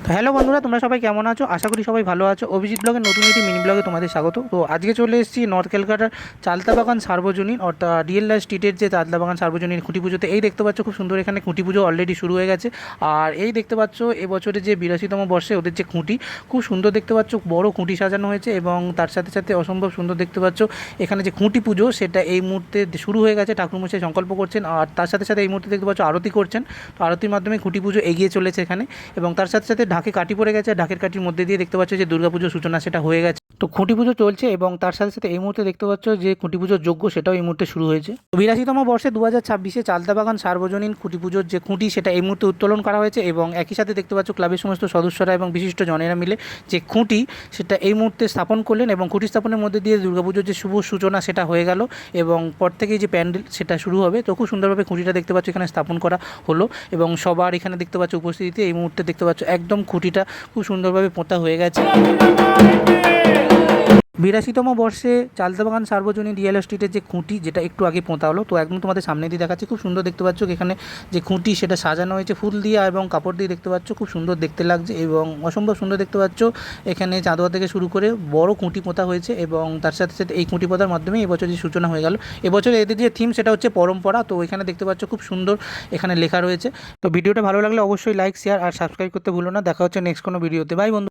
তো হ্যালো বন্ধুরা, তোমরা সবাই কেমন আছো? আশা করি সবাই ভালো আছো। অভিজিৎ ব্লগের নতুন একটি মিনি ব্লগে তোমাদের স্বাগত। তো আজকে চলে এসেছি নর্থ ক্যালকাটার চালতাবাগান সার্বজনীন অর্থাৎ ডিএল স্ট্রিটের যে চালতাবাগান সার্বজনীন খুঁটি পুজোতে। এই দেখতে পাচ্ছ খুব সুন্দর এখানে খুঁটি পুজো অলরেডি শুরু হয়ে গেছে। আর এই দেখতে পাচ্ছ এবছরে যে 82তম বর্ষে ওদের যে খুঁটি, খুব সুন্দর দেখতে পাচ্ছ, বড় খুঁটি সাজানো হয়েছে এবং তার সাথে সাথে অসম্ভব সুন্দর দেখতে পাচ্ছ এখানে যে খুঁটি পুজো সেটা এই মুহূর্তে শুরু হয়ে গেছে। ঠাকুরমশাই সংকল্প করছেন আর তার সাথে সাথে এই মুহূর্তে দেখতে পাচ্ছ আরতি করছেন। তো আরতির মাধ্যমে খুঁটি পুজো এগিয়ে চলেছে এখানে। এবং তার সাথে সাথে ঢাকে কাঠি পড়ে গেছে, ঢাকের কাঠির মধ্যে দিয়ে দেখতে পাচ্ছ যে দুর্গাপুজোর সূচনা সেটা হয়ে গেছে। তো খুঁটি পুজো চলছে এবং তার সাথে সাথে এই মুহূর্তে দেখতে পাচ্ছ যে খুঁটি পুজোর যজ্ঞ সেটাও এই মুহূর্তে শুরু হয়েছে। 82তম বর্ষে 2026-এ চালতাবাগান সার্বজনীন খুঁটি পুজোর যে খুঁটি সেটা এই মুহূর্তে উত্তোলন করা হয়েছে এবং একই সাথে দেখতে পাচ্ছ ক্লাবের সমস্ত সদস্যরা এবং বিশিষ্ট জনেরা মিলে যে খুঁটি সেটা এই মুহূর্তে স্থাপন করলেন এবং খুঁটি স্থাপনের মধ্যে দিয়ে দুর্গাপুজোর যে শুভ সূচনা সেটা হয়ে গেল এবং পর থেকেই যে প্যান্ডেল সেটা শুরু হবে। তো খুব সুন্দরভাবে খুঁটিটা দেখতে পাচ্ছ এখানে স্থাপন করা হলো এবং সবার এখানে দেখতে পাচ্ছ উপস্থিতিতে এই মুহূর্তে দেখতে পাচ্ছ একদম খুঁটিটা খুব সুন্দরভাবে পোঁতা হয়ে গেছে। 82তম বর্ষে চালতাবাগান সার্বজনীন রিয়েল এস্টেটের যে খুঁটি, যেটা একটু আগে পোঁতা হলো, তো একদম তোমাদের সামনে দিয়ে দেখাচ্ছি। খুব সুন্দর দেখতে পাচ্ছ এখানে যে খুঁটি সেটা সাজানো হয়েছে ফুল দিয়ে এবং কাপড় দিয়ে দেখতে পাচ্ছ, খুব সুন্দর দেখতে লাগছে এবং অসম্ভব সুন্দর দেখতে পাচ্ছ। এখানে চাঁদোয়া থেকে শুরু করে বড় খুঁটি পোঁতা হয়েছে এবং তার সাথে সাথে এই খুঁটি পোঁতার মাধ্যমে এবছর যে সূচনা হয়ে গেল। এবছর এদের যে থিম সেটা হচ্ছে পরম্পরা। তো এখানে দেখতে পাচ্ছ খুব সুন্দর এখানে লেখা রয়েছে। তো ভিডিওটা ভালো লাগলে অবশ্যই লাইক, শেয়ার আর সাবস্ক্রাইব করতে ভুলো না। দেখা হচ্ছে নেক্সট কোনো ভিডিওতে। বাই বন্ধু।